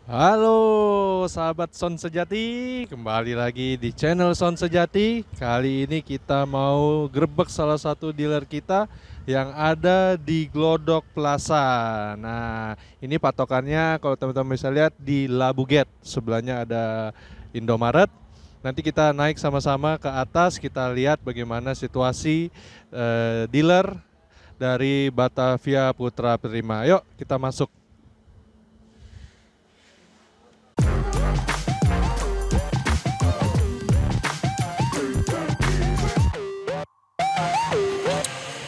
Halo sahabat Sound Sejati, kembali lagi di channel Sound Sejati. Kali ini kita mau grebek salah satu dealer kita yang ada di Glodok Plaza. Nah, ini patokannya kalau teman-teman bisa lihat di Labuget. Sebelahnya ada Indomaret. Nanti kita naik sama-sama ke atas, kita lihat bagaimana situasi dealer dari Batavia Putra Prima. Yuk kita masuk.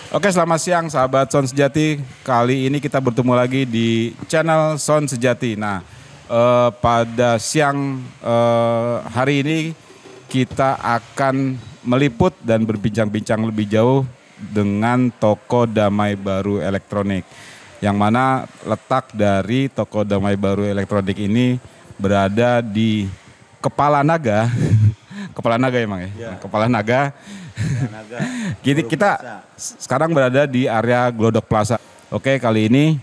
Oke, selamat siang sahabat Sound Sejati. Kali ini kita bertemu lagi di channel Sound Sejati. Nah, pada siang hari ini kita akan meliput dan berbincang-bincang lebih jauh dengan toko Damai Baru Elektronik. Yang mana letak dari toko Damai Baru Elektronik ini berada di Kepala Naga. Kepala Naga emang ya? Ya. Kepala Naga. Kita sekarang berada di area Glodok Plaza. Oke, kali ini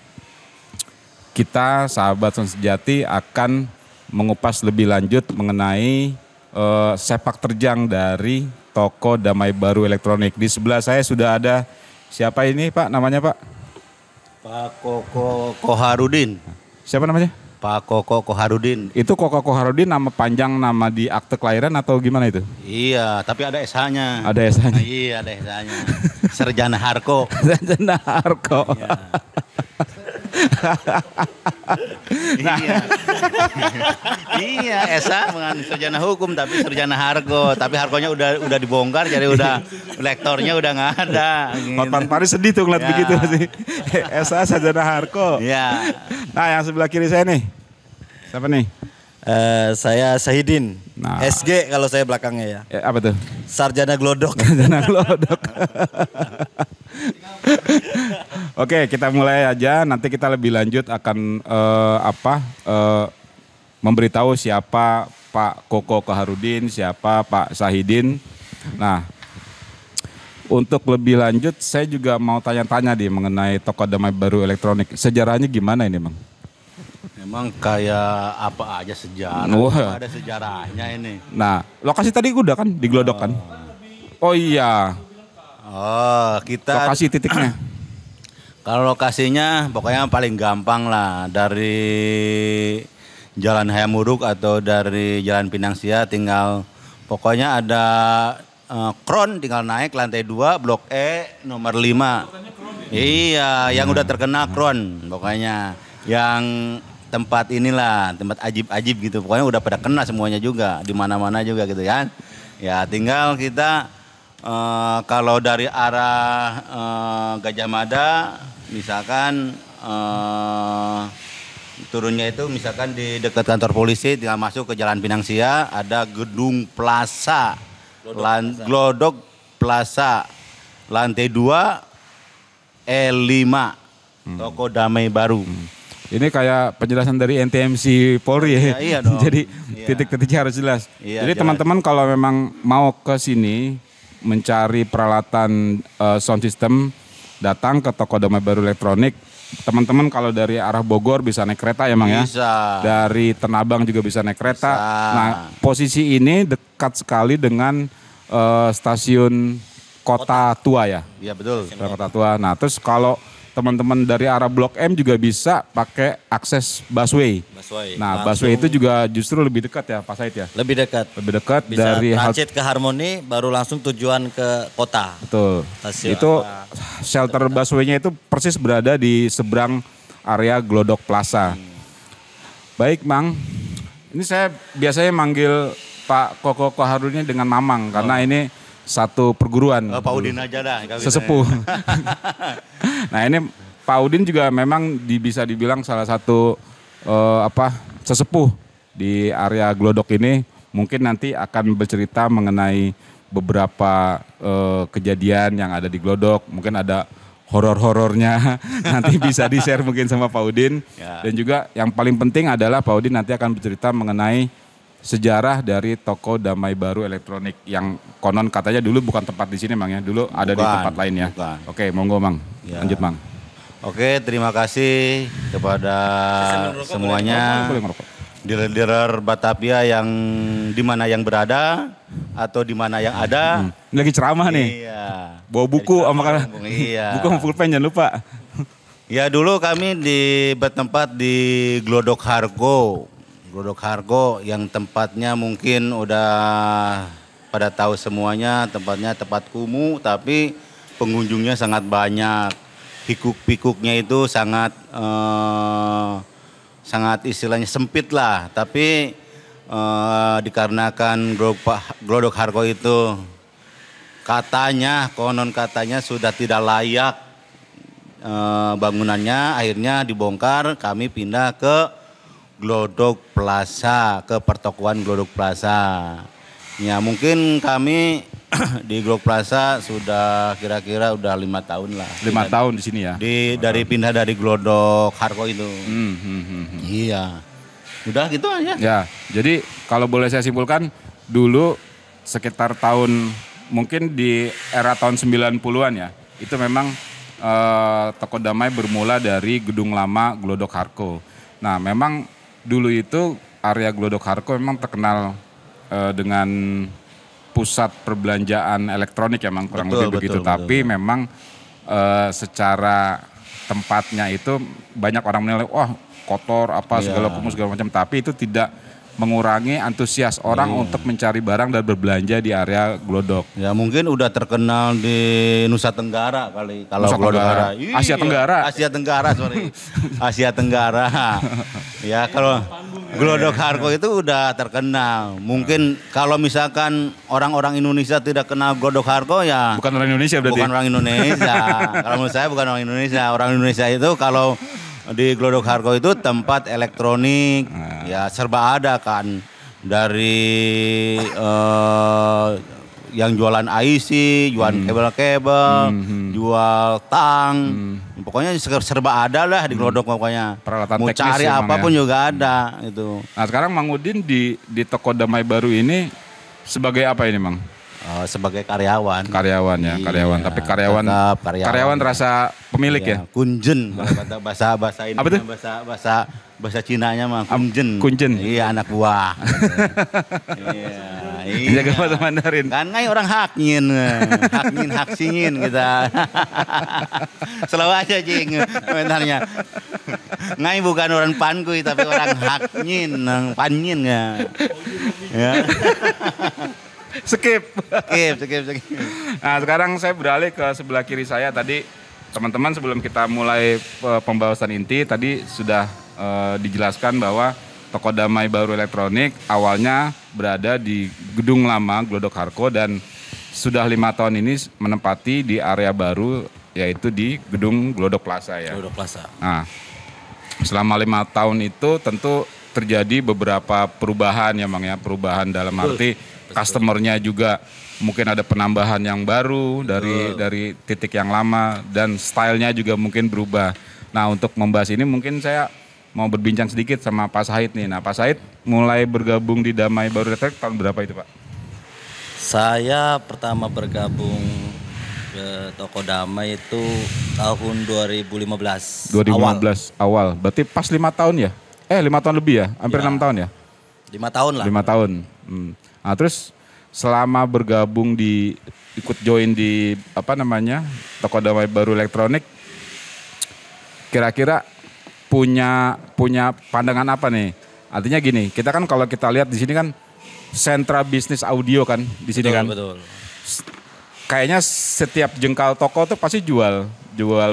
kita sahabat Sound Sejati akan mengupas lebih lanjut mengenai sepak terjang dari toko Damai Baru Elektronik. Di sebelah saya sudah ada siapa ini Pak, namanya Pak? Pak Koko Koharudin. Siapa namanya? Pak Koko Koharudin. Itu Koko Koharudin nama panjang, nama di akte kelahiran atau gimana itu? Iya, tapi ada SH-nya. Ada SH-nya. Iya, ada SH-nya. Sarjana Harko. Sarjana Harko. Iya. Iya. Iya, SH bukan sarjana hukum tapi sarjana Harko. Tapi Harkonya udah dibongkar jadi udah lektornya udah nggak ada. Gitu. Hotman Paris sedih tuh ngeliat Ya. begitu sih. SH Sarjana Harko. Iya. Nah, yang sebelah kiri saya nih. Siapa nih? Saya Sahidin, Nah. SG kalau saya belakangnya ya. Apa tuh? Sarjana Glodok. Sarjana Glodok. Oke, kita mulai aja. Nanti kita lebih lanjut akan memberitahu siapa Pak Koko Koharudin, siapa Pak Sahidin. Nah, untuk lebih lanjut saya juga mau tanya-tanya nih mengenai toko Damai Baru Elektronik. Sejarahnya gimana ini, Bang? Memang kayak apa aja sejarah. Wah. Ada sejarahnya ini. Nah, lokasi tadi udah kan di Glodok kan? Oh iya, Oh, kita lokasi titiknya. kalau lokasinya pokoknya paling gampang lah dari Jalan Hayamuruk atau dari Jalan Pinang Sia tinggal pokoknya ada Kron tinggal naik lantai 2 Blok E nomor 5. Iya, yang udah terkenal Kron pokoknya. Yang tempat inilah, tempat ajib-ajib gitu. Pokoknya udah pada kena semuanya juga, di mana-mana juga gitu kan. Ya, tinggal kita kalau dari arah Gajah Mada, misalkan turunnya itu misalkan di dekat kantor polisi, tinggal masuk ke Jalan Pinang Sia, ada Gedung Plaza, Glodok Plaza, lantai 2, E5, toko Damai Baru. Ini kayak penjelasan dari NTMC Polri ya. Iya dong. Jadi Iya. titik-titiknya harus jelas. Iya, Jadi jelas. teman-teman kalau memang mau ke sini mencari peralatan sound system, datang ke toko Damai Baru Elektronik. Teman-teman kalau dari arah Bogor bisa naik kereta ya, Mang ya. Bisa. Dari Tanabang juga bisa naik kereta. Bisa. Nah, posisi ini dekat sekali dengan stasiun Kota Tua ya. Iya betul. Kota Tua. Nah, terus kalau teman-teman dari arah Blok M juga bisa pakai akses busway. Nah, busway itu juga justru lebih dekat ya, Pak Said ya. Lebih dekat. Lebih dekat Bisa dari transit ke Harmoni baru langsung tujuan ke kota. Betul. Stasiun. Itu shelter busway-nya itu persis berada di seberang area Glodok Plaza. Baik, Mang. Ini saya biasanya manggil Pak Koko Koharudin dengan Mamang karena ini satu perguruan. Oh, Pak Udin aja dah. kalau Sesepuh. gitu. Nah, ini Pak Udin juga memang bisa dibilang salah satu sesepuh di area Glodok ini. Mungkin nanti akan bercerita mengenai beberapa kejadian yang ada di Glodok. Mungkin ada horor-horornya nanti bisa di-share mungkin sama Pak Udin. Ya. Dan juga yang paling penting adalah Pak Udin nanti akan bercerita mengenai sejarah dari toko Damai Baru Elektronik yang konon katanya dulu bukan tempat di sini, Mang ya. Dulu ada di Bukan, tempat lain ya. bukan. Oke, monggo, Mang. Ya. Lanjut, Mang. Oke, terima kasih kepada semuanya. Boleh ngerokok. dealer-dealer Batavia yang di mana yang berada atau di mana yang ada. Ini lagi ceramah nih. Iya. Bawa buku sama Iya. buku sama pulpen jangan lupa. Ya dulu kami bertempat di Glodok Hargo. Glodok Hargo yang tempatnya mungkin udah pada tahu semuanya, tempatnya tempat kumuh tapi pengunjungnya sangat banyak. Pikuk-pikuknya itu sangat istilahnya sempit lah, tapi dikarenakan Glodok Hargo itu konon katanya sudah tidak layak bangunannya, akhirnya dibongkar, kami pindah ke Glodok Plaza, ke pertokoan Glodok Plaza. Ya mungkin kami di Glodok Plaza sudah kira-kira udah 5 tahun lah. 5 tahun di sini ya? Dari pindah dari Glodok Hargo itu. Iya. Udah gitu aja. Ya, jadi kalau boleh saya simpulkan, dulu sekitar tahun, mungkin di era tahun 90-an ya, itu memang Toko Damai bermula dari gedung lama Glodok Hargo. Nah memang dulu itu area Glodok Hargo memang terkenal dengan pusat perbelanjaan elektronik ya, memang kurang lebih begitu. Tapi memang secara tempatnya itu banyak orang menilai, wah kotor apa segala macam. Tapi itu tidak mengurangi antusias orang untuk mencari barang dan berbelanja di area Glodok. Ya mungkin udah terkenal di Nusa Tenggara kali. Kalau Nusa Glodok Tenggara. Hargo. Asia Tenggara. Asia Tenggara, sorry. Asia Tenggara. Ya kalau Glodok Hargo itu udah terkenal. Mungkin kalau misalkan orang-orang Indonesia tidak kenal Glodok Hargo ya Bukan orang Indonesia berarti? Bukan orang Indonesia. Kalau menurut saya bukan orang Indonesia. Orang Indonesia itu kalau di Glodok Hargo itu tempat elektronik, ya serba ada kan. Dari yang jualan IC, jualan kabel-kabel, jual tang. Pokoknya serba ada lah di Glodok pokoknya. Peralatan mau teknis cari ya, apapun ya. juga ada itu. Nah sekarang Mang Udin di Toko Damai baru ini sebagai apa ini Mang? Sebagai karyawan. Karyawan ya, Iya, karyawan. Tapi tetap karyawan rasa pemilik ya? Kunjen, bahasa ini. Apa tuh? Bahasa Cinanya mah kunjen. Kunjen. Iya, anak buah. Iya. Jaga bahasa Mandarin. Kan ngai orang haknyin haksingin kita. Selalu aja jing komentarnya. Ngai bukan orang pankui tapi orang haknyin, panyin ya. Ya. Skip. Skip. Nah sekarang saya beralih ke sebelah kiri saya. Tadi teman-teman sebelum kita mulai pembahasan inti tadi sudah dijelaskan bahwa Toko Damai Baru Elektronik awalnya berada di gedung lama Glodok Hargo dan sudah 5 tahun ini menempati di area baru yaitu di gedung Glodok Plaza ya. Glodok Plaza. Nah selama 5 tahun itu tentu terjadi beberapa perubahan ya Mang ya. Perubahan dalam arti customernya juga mungkin ada penambahan yang baru dari titik yang lama dan stylenya juga mungkin berubah. Nah untuk membahas ini mungkin saya mau berbincang sedikit sama Pak Sahid nih. Nah Pak Sahid mulai bergabung di Damai Baru Elektronik tahun berapa itu Pak? Saya pertama bergabung ke Toko Damai itu tahun 2015. 2015 awal. Berarti pas 5 tahun ya? 5 tahun lebih ya? Hampir 6 tahun ya? 5 tahun lah. 5 tahun. Nah terus selama bergabung ikut join di Toko Damai Baru Elektronik, kira-kira punya pandangan apa nih? Artinya gini, kita kan kalau kita lihat di sini kan sentra bisnis audio kan di sini kan. Betul. Kayaknya setiap jengkal toko tuh pasti jual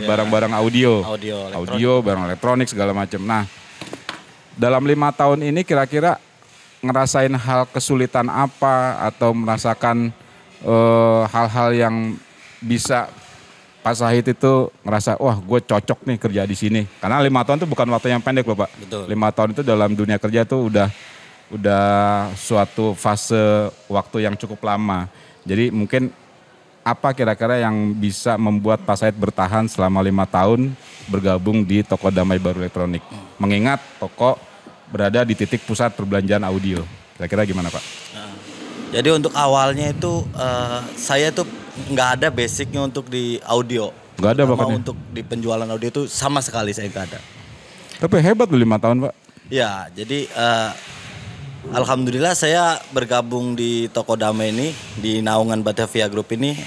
barang-barang audio, barang elektronik segala macam. Nah, dalam 5 tahun ini kira-kira ngerasain hal kesulitan apa atau merasakan hal-hal yang bisa Pak Sahid itu ngerasa wah gue cocok nih kerja di sini. Karena 5 tahun itu bukan waktu yang pendek loh Pak. Betul. 5 tahun itu dalam dunia kerja tuh udah suatu fase waktu yang cukup lama. Jadi mungkin apa kira-kira yang bisa membuat Pak Sahid bertahan selama 5 tahun bergabung di Toko Damai Baru Elektronik. Mengingat toko berada di titik pusat perbelanjaan audio. Kira-kira gimana Pak? Nah, jadi untuk awalnya itu saya tuh nggak ada basicnya untuk di audio. Nggak ada bahkan ya? Untuk di penjualan audio itu sama sekali saya nggak ada. Tapi hebat loh 5 tahun Pak. Ya jadi Alhamdulillah saya bergabung di Toko Damai ini, di naungan Batavia Group ini,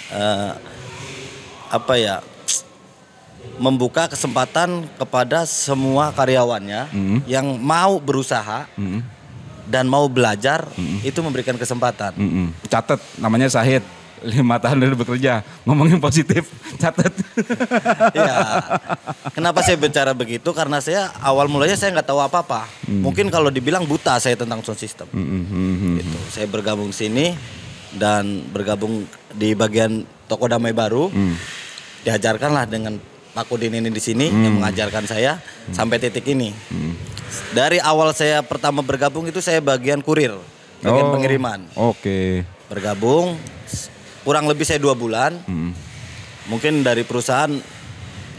membuka kesempatan kepada semua karyawannya yang mau berusaha dan mau belajar, itu memberikan kesempatan. Catat, namanya Syahid. 5 tahun dari bekerja, ngomongin positif, catat. Ya, kenapa saya bicara begitu? Karena saya awal mulanya saya nggak tahu apa-apa. Mungkin kalau dibilang buta saya tentang sound system. Gitu. Saya bergabung sini dan bergabung di bagian Toko Damai baru. Diajarkanlah dengan Pak Kudin ini di sini yang mengajarkan saya sampai titik ini. Dari awal saya pertama bergabung itu saya bagian kurir, bagian pengiriman. Oke. Bergabung kurang lebih saya 2 bulan. Mungkin dari perusahaan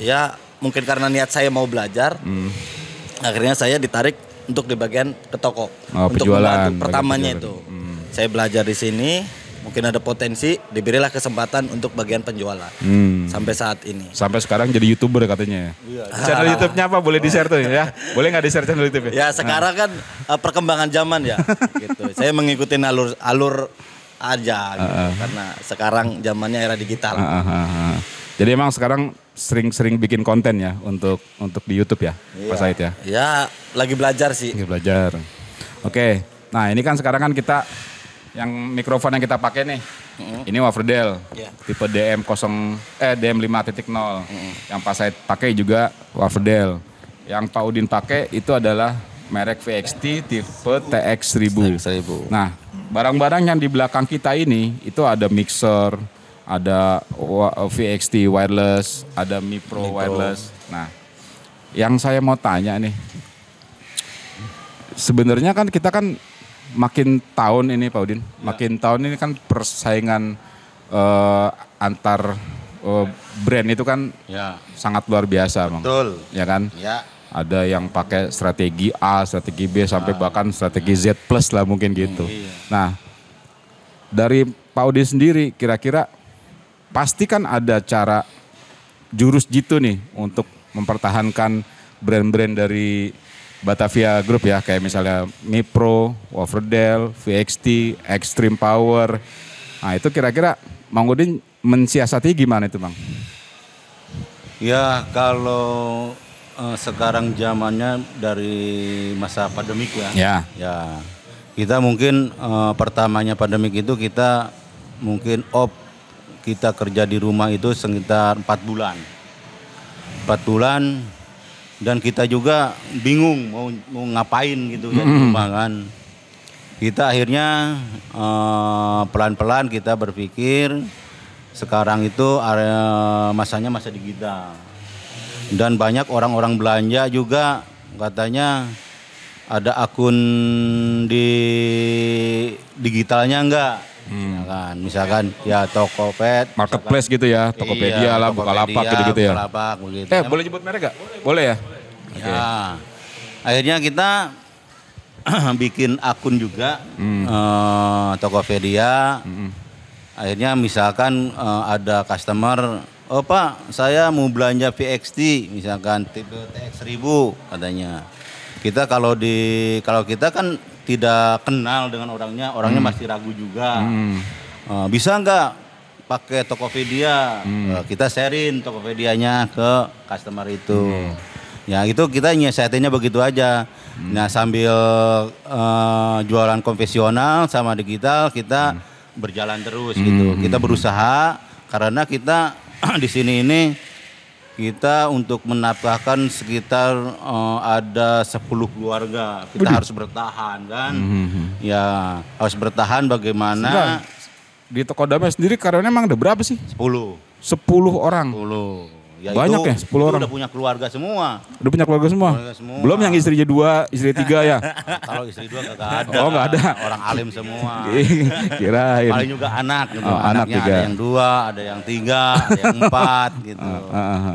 ya mungkin karena niat saya mau belajar, akhirnya saya ditarik untuk di bagian ke toko untuk penjualan, membantu pertamanya penjualan. itu. Saya belajar di sini, mungkin ada potensi, diberilah kesempatan untuk bagian penjualan sampai saat ini. Sampai sekarang jadi YouTuber katanya. Channel YouTube-nya apa? Boleh di-share tuh ya? Boleh nggak di-share channel YouTube Ya sekarang kan perkembangan zaman ya. Gitu. Saya mengikuti alur aja gitu. Karena sekarang zamannya era digital. Jadi emang sekarang sering-sering bikin konten ya untuk di YouTube ya, Pak Said ya? Ya lagi belajar sih. Lagi belajar. Oke, nah ini kan sekarang kan kita yang mikrofon yang kita pakai nih, ini Waverdale, tipe DM 5.0. Yang Pak Said pakai juga Waverdale. Yang Pak Udin pakai itu adalah merek VXT tipe TX1000. Nah, barang-barang yang di belakang kita ini itu ada mixer, ada VXT wireless, ada Mi Pro wireless. Nah, yang saya mau tanya nih, sebenarnya kan kita kan makin tahun ini Pak Udin, makin tahun ini kan persaingan antar brand itu kan sangat luar biasa, Bang. Betul. Ya kan? Ya. Ada yang pakai strategi A, strategi B, sampai bahkan strategi Z plus lah mungkin gitu. Nah, dari Pak Udin sendiri kira-kira pasti kan ada cara jurus jitu nih untuk mempertahankan brand-brand dari Batavia Group ya. Kayak misalnya Mi Pro, Waverdale, VXT, Extreme Power. Nah itu kira-kira Bang Udin mensiasati gimana itu Bang? Ya kalau sekarang zamannya dari masa pandemik ya. Ya. Kita mungkin pertamanya pandemik itu kita mungkin kita kerja di rumah itu sekitar 4 bulan. 4 bulan dan kita juga bingung mau ngapain gitu ya di rumah kan. Kita akhirnya pelan-pelan kita berpikir sekarang itu masanya masa digital. Dan banyak orang-orang belanja juga katanya ada akun di digitalnya enggak. Misalkan ya Tokopedia, marketplace gitu ya, Tokopedia lah, Bukalapak gitu-gitu ya. Bukalapak begitu. Boleh nyebut merek gak? Boleh ya? Ya. Akhirnya kita bikin akun juga Tokopedia. Akhirnya misalkan ada customer, "Oh Pak, saya mau belanja VXT, misalkan tipe TX1000 katanya." Kita kalau kita kan tidak kenal dengan orangnya masih ragu juga. Bisa nggak pakai Tokopedia? Kita sharein Tokopedianya ke customer itu. Ya itu kita nyiasatinnya begitu aja. Nah sambil jualan konvensional sama digital kita berjalan terus gitu. Kita berusaha karena kita di sini ini kita untuk menafkahkan sekitar ada 10 keluarga. Kita harus bertahan kan. Ya harus bertahan bagaimana. Di Toko Damai sendiri karyawannya emang ada berapa sih? 10 orang. 10. Ya banyak itu, ya 10 orang. Udah punya keluarga semua. Udah punya keluarga semua? Belum yang istrinya 2, istri 3 ya? Kalau istri 2 gak ada. Oh gak ada. Orang alim semua. Kirain. Paling juga anak gitu. Anak Anaknya 3. ada yang 2, ada yang 3, ada yang 4 gitu.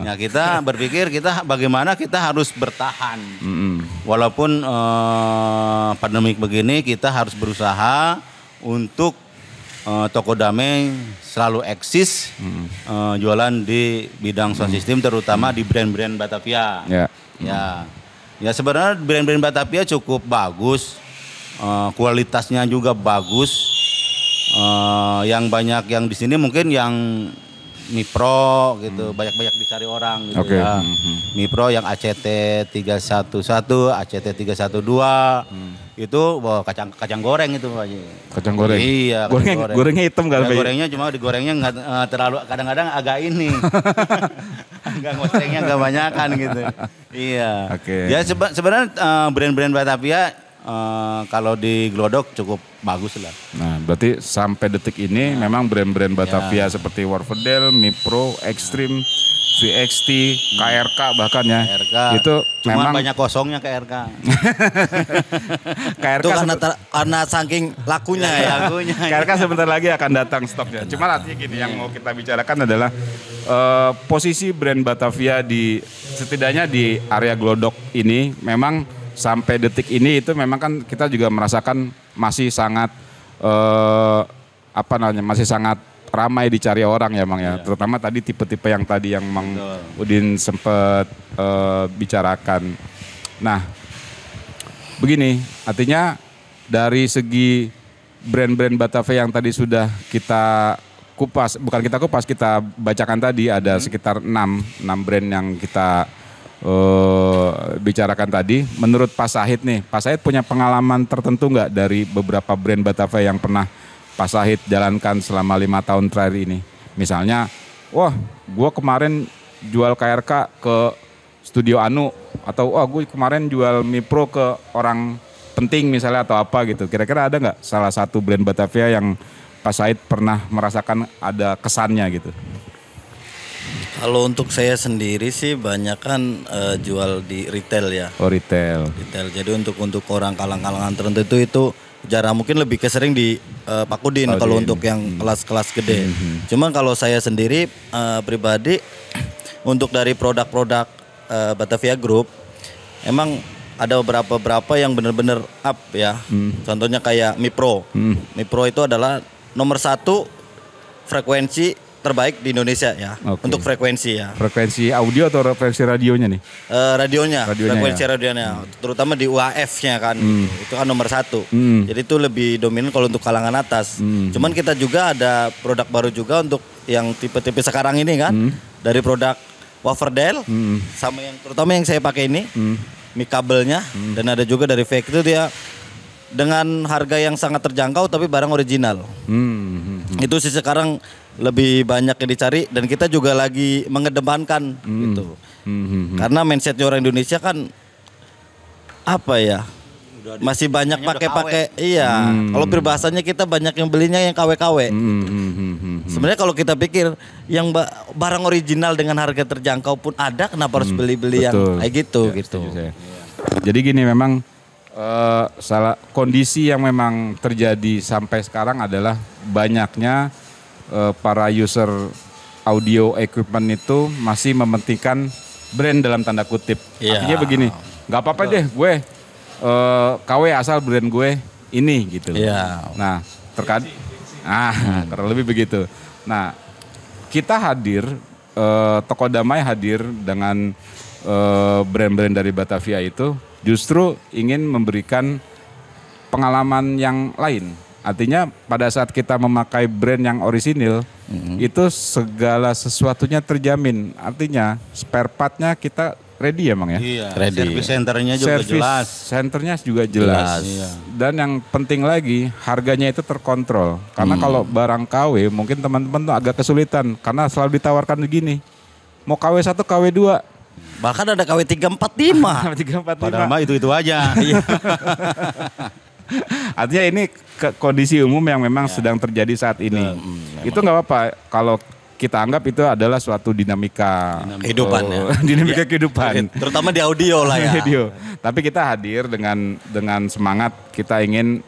Ya kita berpikir bagaimana kita harus bertahan. Walaupun pandemik begini kita harus berusaha untuk Toko Damai selalu eksis jualan di bidang sound system terutama di brand-brand Batavia. Ya sebenarnya brand-brand Batavia cukup bagus. kualitasnya juga bagus. Yang banyak yang di sini mungkin yang Mi Pro gitu, banyak-banyak dicari orang gitu ya. Mi Pro yang ACT 311, ACT 312 itu kacang goreng itu Pak Haji. Kacang goreng. Iya, kacang goreng. Gorengnya hitam kali. Ya, gorengnya cuma digorengnya nggak terlalu, kadang-kadang agak ini. Enggak ngosengnya enggak banyakan gitu. Iya. Oke. Ya sebenarnya brand-brand Batavia kalau di Glodok cukup bagus lah. Nah, berarti sampai detik ini memang brand-brand Batavia seperti Warfordel, Mi Pro, Extreme, VXT, KRK bahkan ya. KRK. Itu Cuma memang banyak kosongnya KRK. KRK Itu karena saking lakunya ya. KRK sebentar lagi akan datang stoknya. Cuma artinya gini, yang mau kita bicarakan adalah posisi brand Batavia di setidaknya di area Glodok ini memang sampai detik ini itu memang kan kita juga merasakan masih sangat masih sangat ramai dicari orang ya Mang ya. Terutama tadi tipe-tipe yang tadi yang Mang Udin sempat bicarakan. Nah, begini, artinya dari segi brand-brand Batavia yang tadi sudah kita kupas, bukan kita kupas, kita bacakan tadi ada sekitar 6 brand yang kita bicarakan tadi. Menurut Pak Sahid nih, Pak Sahid punya pengalaman tertentu nggak dari beberapa brand Batavia yang pernah Pak Sahid jalankan selama 5 tahun terakhir ini? Misalnya, wah gue kemarin jual KRK ke Studio Anu, atau wah gue kemarin jual Mi Pro ke orang penting misalnya atau apa gitu. Kira-kira ada nggak salah satu brand Batavia yang Pak Sahid pernah merasakan ada kesannya gitu? Kalau untuk saya sendiri sih banyak kan jual di retail ya. Oh, retail. Jadi untuk orang kalangan tertentu itu jarang, mungkin lebih sering di Pak Udin kalau untuk yang kelas-kelas gede. Cuman kalau saya sendiri pribadi untuk dari produk-produk Batavia Group emang ada beberapa yang benar-benar up ya. Contohnya kayak Mi Pro. Mi Pro itu adalah nomor 1 frekuensi terbaik di Indonesia ya. Untuk frekuensi ya. Frekuensi audio atau frekuensi radionya nih? Radionya frekuensi ya? radionya, terutama di UHF-nya kan. Itu kan nomor 1. Jadi itu lebih dominan kalau untuk kalangan atas. Cuman kita juga ada produk baru juga untuk yang tipe-tipe sekarang ini kan. Dari produk Warfordel sama yang terutama yang saya pakai ini, mic kabelnya, dan ada juga dari fake itu dia dengan harga yang sangat terjangkau tapi barang original. Itu sih sekarang lebih banyak yang dicari dan kita juga lagi mengedepankan gitu. Karena mindsetnya orang Indonesia kan apa ya? Masih banyak pakai-pakai. Iya. Kalau peribahasanya kita banyak yang belinya yang KW-KW. Sebenarnya kalau kita pikir yang barang original dengan harga terjangkau pun ada, kenapa harus beli-beli yang kayak gitu Ya, gitu. Jadi gini, memang salah kondisi yang memang terjadi sampai sekarang adalah banyaknya para user audio equipment itu masih mementingkan brand dalam tanda kutip. Artinya begini, nggak apa-apa deh gue KW asal brand gue ini gitu. Nah kurang lebih begitu. Nah kita hadir, Toko Damai hadir dengan brand-brand dari Batavia itu justru ingin memberikan pengalaman yang lain. Artinya pada saat kita memakai brand yang orisinil, itu segala sesuatunya terjamin. Artinya spare partnya kita ready ya Mang ya? Iya, Ready. service centernya juga jelas. Centernya juga jelas. Iya. Dan yang penting lagi harganya itu terkontrol. Karena kalau barang KW mungkin teman-teman tuh agak kesulitan. Karena selalu ditawarkan begini, mau KW 1, KW 2. Bahkan ada KW 345. Padahal mah itu aja. Artinya ini kondisi umum yang memang sedang terjadi saat ini. Itu nggak apa-apa kalau kita anggap itu adalah suatu dinamika Kehidupan ya. Dinamika kehidupan. Terutama di audio lah ya. Video. Tapi kita hadir dengan semangat kita ingin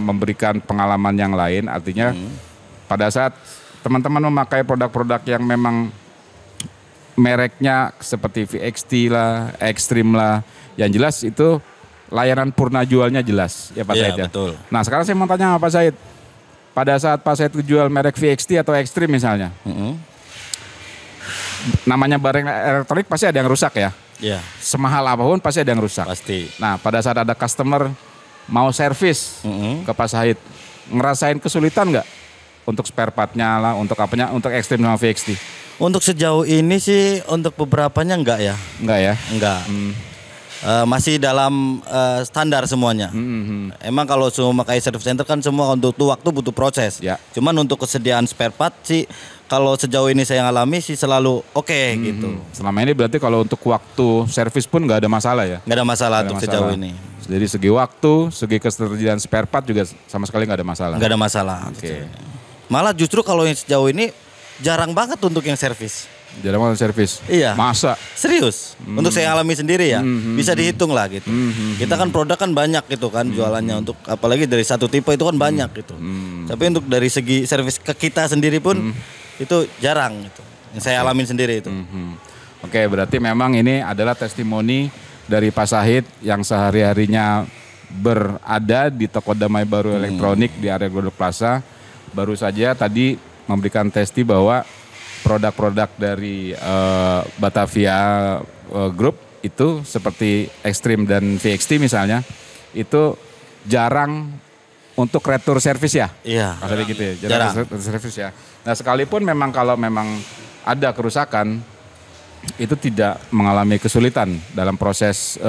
memberikan pengalaman yang lain. Artinya pada saat teman-teman memakai produk-produk yang memang mereknya seperti VXT lah, Extreme lah, yang jelas itu layanan purna jualnya jelas ya Pak Said ya. Betul. Nah sekarang saya mau tanya sama Pak Said, pada saat Pak Said jual merek VXT atau Extreme misalnya, namanya barang elektronik pasti ada yang rusak ya. Iya. Semahal apapun pasti ada yang rusak. Pasti. Nah pada saat ada customer mau servis ke Pak Sahid, ngerasain kesulitan nggak untuk spare partnya lah, untuk apanya, untuk Extreme sama VXT? Untuk sejauh ini sih untuk beberapanya enggak ya. Enggak ya? Enggak. Masih dalam standar semuanya. Emang kalau semua pakai service center kan semua untuk waktu butuh proses. Ya. Cuman untuk kesediaan spare part sih kalau sejauh ini saya alami sih selalu oke gitu. Selama ini berarti kalau untuk waktu servis pun nggak ada masalah ya? Nggak ada masalah Nggak ada untuk masalah. sejauh ini. Jadi segi waktu, segi ketersediaan spare part juga sama sekali nggak ada masalah. Nggak ada masalah. Oke. Malah justru kalau yang sejauh ini jarang banget untuk yang servis. Jarang banget servis. Iya. Masa? Serius, untuk saya alami sendiri ya, bisa dihitung lah gitu. Kita kan produk kan banyak gitu kan jualannya untuk apalagi dari satu tipe itu kan banyak gitu. Tapi untuk dari segi servis ke kita sendiri pun itu jarang gitu. Yang saya alamin sendiri itu. Oke, berarti memang ini adalah testimoni dari Pak Sahid yang sehari-harinya berada di toko Damai Baru Elektronik di area Glodok Plaza. Baru saja tadi memberikan testi bahwa produk-produk dari Batavia Group itu seperti Extreme dan VXT misalnya itu jarang untuk retur service ya? Iya. Maksudnya gitu ya, Jarang. retur service ya. Nah sekalipun memang kalau memang ada kerusakan itu tidak mengalami kesulitan dalam proses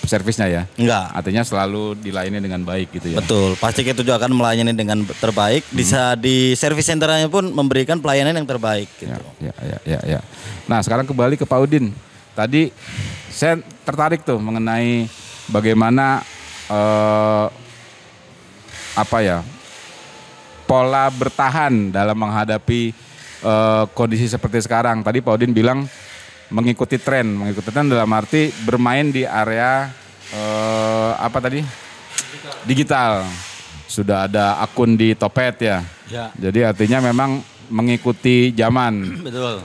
servisnya ya? Enggak. Artinya selalu dilayani dengan baik gitu ya? Betul, pasti kita juga akan melayani dengan terbaik. Bisa di service centernya pun memberikan pelayanan yang terbaik gitu. Ya. Nah sekarang kembali ke Pak Udin. Tadi saya tertarik tuh mengenai bagaimana pola bertahan dalam menghadapi kondisi seperti sekarang. Tadi Pak Udin bilang mengikuti tren dalam arti bermain di area digital. Sudah ada akun di Topet ya. Ya. Jadi artinya memang mengikuti zaman. Betul.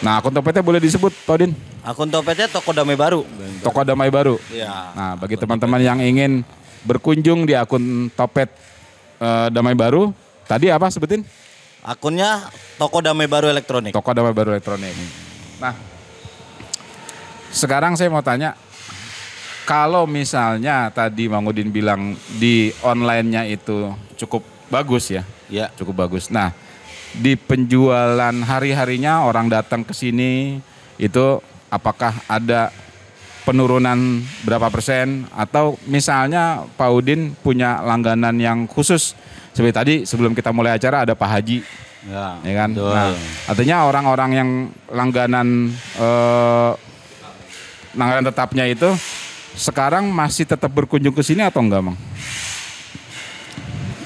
Nah akun Topetnya boleh disebut Pak Udin? Akun Topetnya Toko Damai Baru. Toko Damai Baru. Iya. Nah bagi teman-teman yang ingin berkunjung di akun Topet Damai Baru, tadi apa sebutin? Akunnya Toko Damai Baru Elektronik. Toko Damai Baru Elektronik. Nah, sekarang saya mau tanya, kalau misalnya tadi Mang Udin bilang di online-nya itu cukup bagus ya, Ya. cukup bagus. Nah, di penjualan hari-harinya orang datang ke sini itu apakah ada penurunan berapa persen atau misalnya Pak Udin punya langganan yang khusus seperti tadi sebelum kita mulai acara ada Pak Haji. Ya kan? Betul. Nah, artinya orang-orang yang langganan tetapnya itu sekarang masih tetap berkunjung ke sini atau enggak, Mang?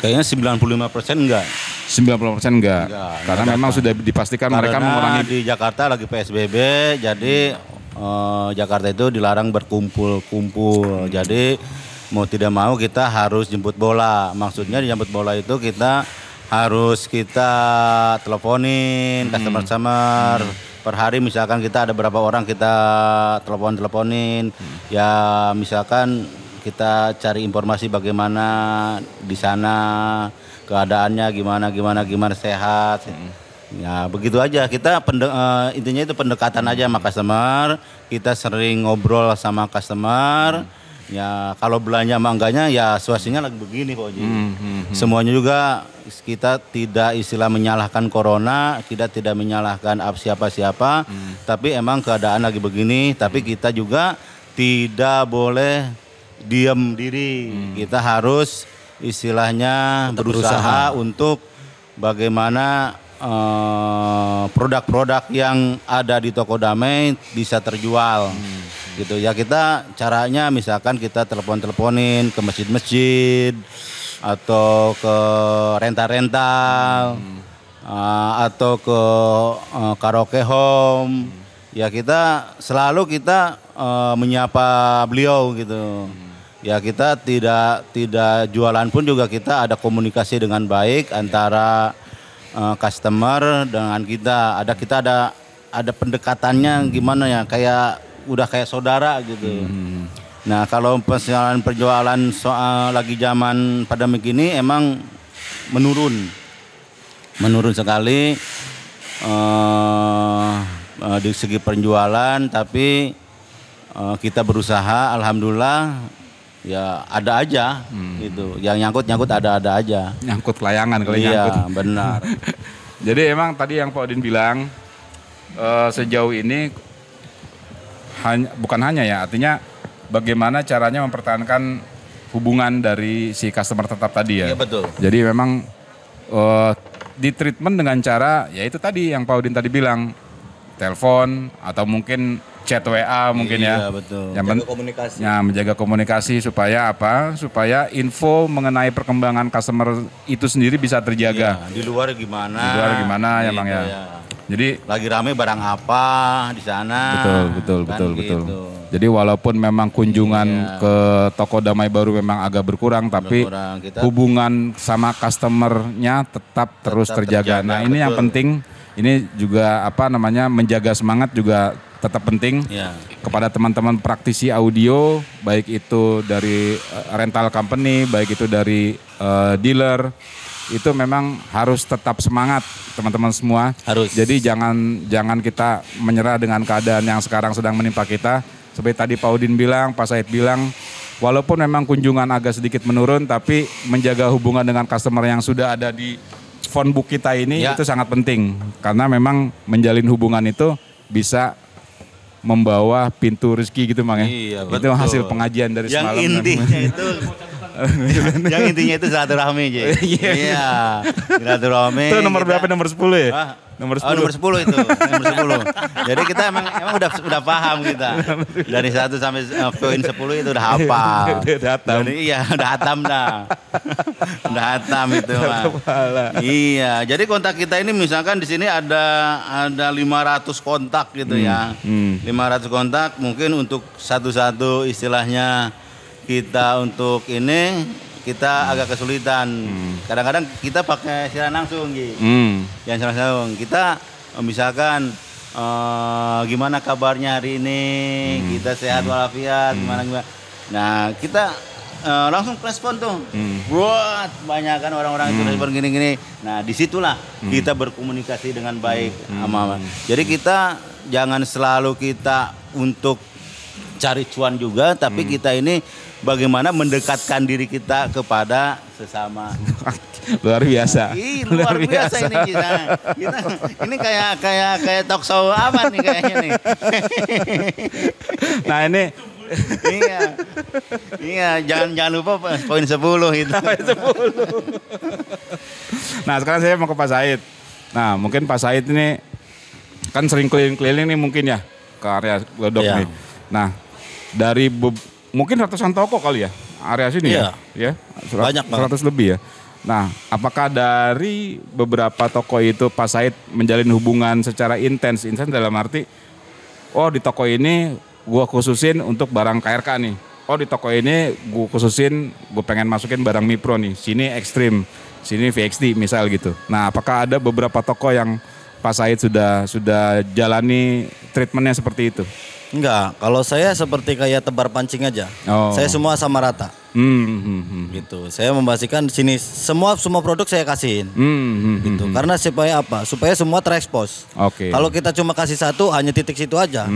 Kayaknya 95% enggak. 90% enggak. Karena memang sudah dipastikan mereka mengurangi di Jakarta lagi PSBB, jadi Jakarta itu dilarang berkumpul-kumpul. Jadi mau tidak mau kita harus jemput bola. Maksudnya di jemput bola itu kita teleponin customer per hari, misalkan kita ada berapa orang kita teleponin. Ya misalkan kita cari informasi bagaimana di sana keadaannya, gimana sehat. Ya begitu aja, kita intinya itu pendekatan aja sama customer, kita sering ngobrol sama customer. Ya kalau belanja sama enggaknya ya situasinya lagi begini Pak Oji. Semuanya juga kita tidak istilah menyalahkan corona, kita tidak menyalahkan siapa-siapa, tapi emang keadaan lagi begini, tapi kita juga tidak boleh diam diri. Kita harus istilahnya berusaha untuk bagaimana produk-produk yang ada di Toko Damai bisa terjual. Gitu ya, kita caranya misalkan kita teleponin ke masjid-masjid atau ke rental-rental atau ke karaoke home. Ya kita selalu menyapa beliau gitu. Ya kita tidak jualan pun juga kita ada komunikasi dengan baik antara customer dengan kita. Kita ada pendekatannya gimana ya, udah kayak saudara gitu. Nah kalau penjualan soal lagi zaman pandemi ini emang menurun sekali di segi penjualan, tapi kita berusaha, alhamdulillah ya ada aja gitu. Yang nyangkut ada aja. Nyangkut layangan kalau Iya, nyangkut. benar. Jadi emang tadi yang Pak Odin bilang sejauh ini bukan hanya ya, artinya bagaimana caranya mempertahankan hubungan dari si customer tetap tadi ya. Iya, betul. Jadi memang di treatment dengan cara ya itu tadi yang Pak Udin tadi bilang, telepon atau mungkin chat WA mungkin ya. Iya, betul. Yang komunikasi. ya, menjaga komunikasi supaya apa? Supaya info mengenai perkembangan customer itu sendiri bisa terjaga. Iya, di luar gimana? Di luar gimana ya Gitu, Bang ya. Jadi lagi rame barang apa di sana? betul. Gitu. Jadi walaupun memang kunjungan ke toko Damai Baru memang agak berkurang, tapi Kita hubungan sama customernya tetap terus terjaga. terjaga, Nah ini yang betul. penting, ini juga apa namanya menjaga semangat juga tetap penting Iya. kepada teman-teman praktisi audio, baik itu dari rental company, baik itu dari dealer. Itu memang harus tetap semangat teman-teman semua. Harus. Jadi jangan kita menyerah dengan keadaan yang sekarang sedang menimpa kita. Seperti tadi Pak Udin bilang, Pak Said bilang, walaupun memang kunjungan agak sedikit menurun, tapi menjaga hubungan dengan customer yang sudah ada di phone book kita ini itu sangat penting. Karena memang menjalin hubungan itu bisa membawa pintu rezeki gitu Bang ya. Iya, Itu betul. hasil pengajian dari yang semalam. intinya itu yang intinya itu silaturahmi, Ji. Iya. Silaturahmi. Itu nomor berapa? Nomor 10 ya? Ah, Nomor 10. Oh, nomor 10 itu, nomor 10. Jadi kita emang udah paham kita. Dari 1 sampai poin 10 itu udah hafal. Udah hatam. Iya, udah hatam dah. Udah hatam itu, Mas. Iya, jadi kontak kita ini misalkan di sini ada 500 kontak gitu ya. 500 kontak mungkin untuk satu-satu istilahnya kita untuk ini kita agak kesulitan. Kadang-kadang kita pakai siaran langsung, Gi. Yang siaran langsung. Kita misalkan gimana kabarnya hari ini? Kita sehat walafiat, gimana. Nah, kita langsung respon tuh. Buat banyak kan orang-orang itu respon gini-gini. Nah, disitulah kita berkomunikasi dengan baik sama. Jadi kita jangan selalu kita untuk cari cuan juga, tapi kita ini bagaimana mendekatkan diri kita kepada sesama. Luar biasa. Ih, luar biasa ini kita. Ini kayak talk show apa nih kayaknya nih. Nah ini Iya, jangan lupa poin 10 itu. Nah sekarang saya mau ke Pak Said. Nah mungkin Pak Said ini kan sering keliling-keliling nih mungkin ya ke area Glodok nih. Nah dari mungkin ratusan toko kali ya area sini ya? Banyak banget. 100 lebih ya. Nah apakah dari beberapa toko itu Pak Said menjalin hubungan secara intens dalam arti, oh di toko ini gua khususin untuk barang KRK nih. Oh di toko ini gue khususin, gue pengen masukin barang Mipro nih. Sini Extreme, sini VXT misal gitu. Nah apakah ada beberapa toko yang Pak Said sudah jalani treatmentnya seperti itu? Enggak, kalau saya seperti kayak tebar pancing aja. Oh. Saya semua sama rata. Gitu. Saya membagikan sini semua produk saya kasihin. Gitu. Karena supaya apa? Supaya semua terekspos. Oke. Kalau kita cuma kasih satu hanya titik situ aja.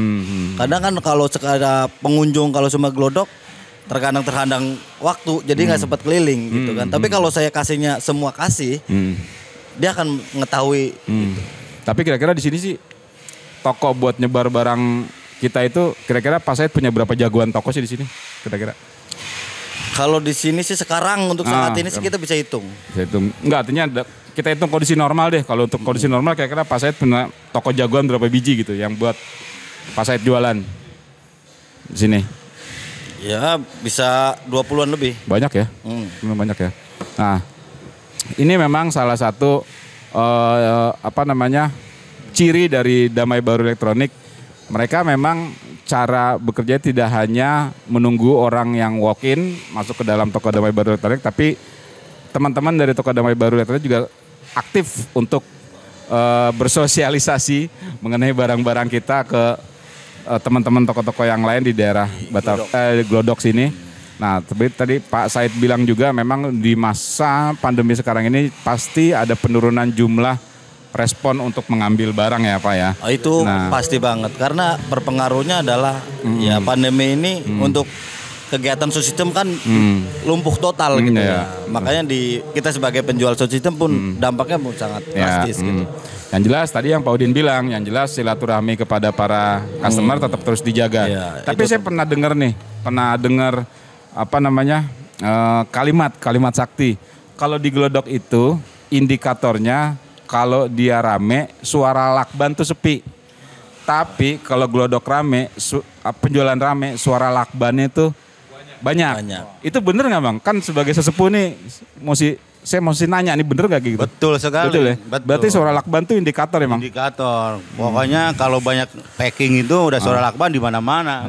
Kadang kan kalau sekadar pengunjung kalau cuma Glodok terkadang waktu jadi nggak sempat keliling gitu kan. Tapi kalau saya kasihnya semua kasih, dia akan mengetahui. Gitu. Tapi kira-kira di sini sih toko buat nyebar barang kita itu kira-kira Pak Said punya berapa jagoan toko sih di sini kira-kira? Kalau di sini sih sekarang untuk saat ini sih kita bisa hitung. Bisa hitung. Enggak, artinya kita hitung kondisi normal deh. Kalau untuk kondisi normal kira-kira Pak Said punya toko jagoan berapa biji gitu yang buat Pak Said jualan di sini? Ya bisa 20-an lebih. Banyak ya? Banyak ya. Nah ini memang salah satu ciri dari Damai Baru Elektronik. Mereka memang cara bekerja tidak hanya menunggu orang yang walk in masuk ke dalam toko Damai Baru Elektronik, tapi teman-teman dari toko Damai Baru Elektronik juga aktif untuk bersosialisasi mengenai barang-barang kita ke teman-teman toko-toko yang lain di daerah Glodok sini. Nah, tadi Pak Said bilang juga memang di masa pandemi sekarang ini pasti ada penurunan jumlah respon untuk mengambil barang ya Pak ya. Itu pasti banget karena berpengaruhnya adalah ya pandemi ini untuk kegiatan sound system kan lumpuh total gitu ya. Makanya kita sebagai penjual sound system pun dampaknya pun sangat drastis gitu. Yang jelas tadi yang Pak Udin bilang, yang jelas silaturahmi kepada para customer tetap terus dijaga. Iya, Tapi saya pernah dengar apa namanya kalimat sakti. Kalau di Glodok itu indikatornya kalau dia rame, suara lakban tuh sepi. Tapi kalau Glodok rame, penjualan rame, suara lakbannya itu banyak. Itu bener nggak Bang? Kan sebagai sesepuh nih, saya mesti nanya nih bener gak gitu? Betul sekali. Betul ya? Betul. Berarti suara lakban tuh indikator emang? Indikator. Pokoknya kalau banyak packing itu udah suara lakban di mana-mana.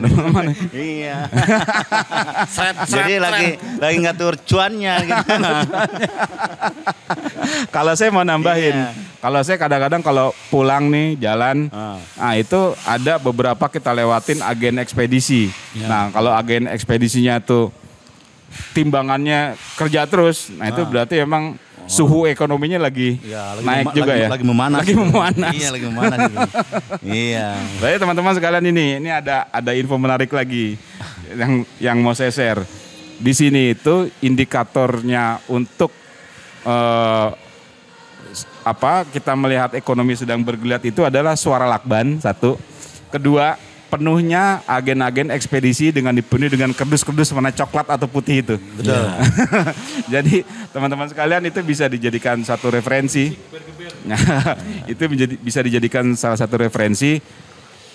Iya. Jadi lagi ngatur cuannya gitu. Kalau saya mau nambahin, kalau saya kadang-kadang kalau pulang nih jalan, nah itu ada beberapa kita lewatin agen ekspedisi. Nah kalau agen ekspedisinya tuh timbangannya kerja terus, nah itu berarti emang suhu ekonominya lagi naik juga ya. Lagi memanas. Lagi memanas. Iya, lagi memanas. Iya. Baik teman-teman sekalian ini ada info menarik lagi yang mau saya share. Di sini itu indikatornya untuk kita melihat ekonomi sedang bergeliat itu adalah suara lakban, satu. Kedua, penuhnya agen-agen ekspedisi dengan dipenuhi dengan kerdus-kerdus warna coklat atau putih itu. Betul. Jadi teman-teman sekalian itu bisa dijadikan satu referensi. Nah, itu bisa dijadikan salah satu referensi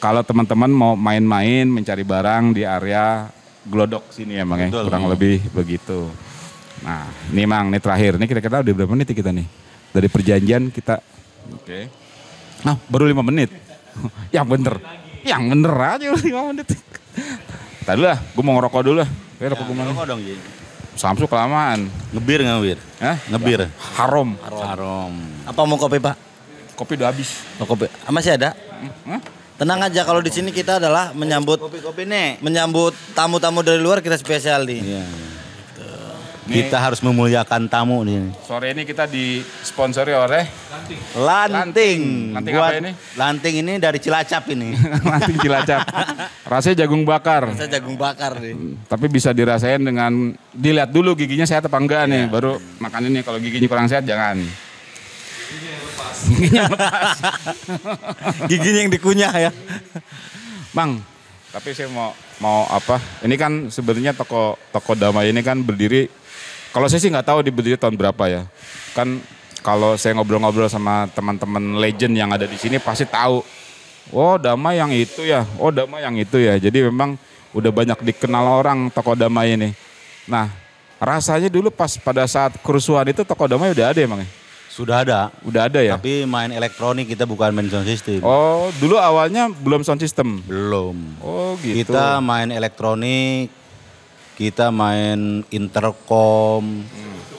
kalau teman-teman mau main-main mencari barang di area Glodok sini ya Bang ya. Kurang lebih begitu. Nah, ini Mang, ini terakhir. Ini kira-kira udah berapa menit kita nih? Dari perjanjian kita. Oke. Nah, baru 5 menit. Yang bener aja 5 menit. Tadi lah, gue mau ngerokok dulu lah. Ngerokok dong, Ji. Samsu kelamaan. Ngebir. Hah? Ngebir. Haram. Apa mau kopi Pak? Kopi udah habis. Mau kopi? Masih ada? Tenang aja kalau di sini kita adalah menyambut Kopi nih. menyambut tamu-tamu dari luar kita spesial nih. Iya. Kita harus memuliakan tamu nih. Sore ini kita disponsori oleh Lanting. Lanting Buat apa ini? Lanting ini dari Cilacap ini. Lanting Cilacap. Rasanya jagung bakar. Saya jagung bakar nih. Tapi bisa dirasain dengan dilihat dulu giginya sehat apa enggak nih. Baru makan ini. Kalau giginya kurang sehat jangan. Giginya lepas. Giginya yang dikunyah ya. Bang, tapi saya mau apa? Ini kan sebenarnya toko Damai ini kan berdiri. Kalau saya sih nggak tahu berdiri tahun berapa ya. Kan kalau saya ngobrol-ngobrol sama teman-teman legend yang ada di sini pasti tahu. Oh Damai yang itu ya. Oh Damai yang itu ya. Jadi memang udah banyak dikenal orang toko Damai ini. Nah rasanya dulu pas pada saat kerusuhan itu toko Damai udah ada emang ya? Sudah ada. Udah ada ya? Tapi main elektronik kita bukan main sound system. Oh dulu awalnya belum sound system? Belum. Oh gitu. Kita main elektronik, kita main intercom,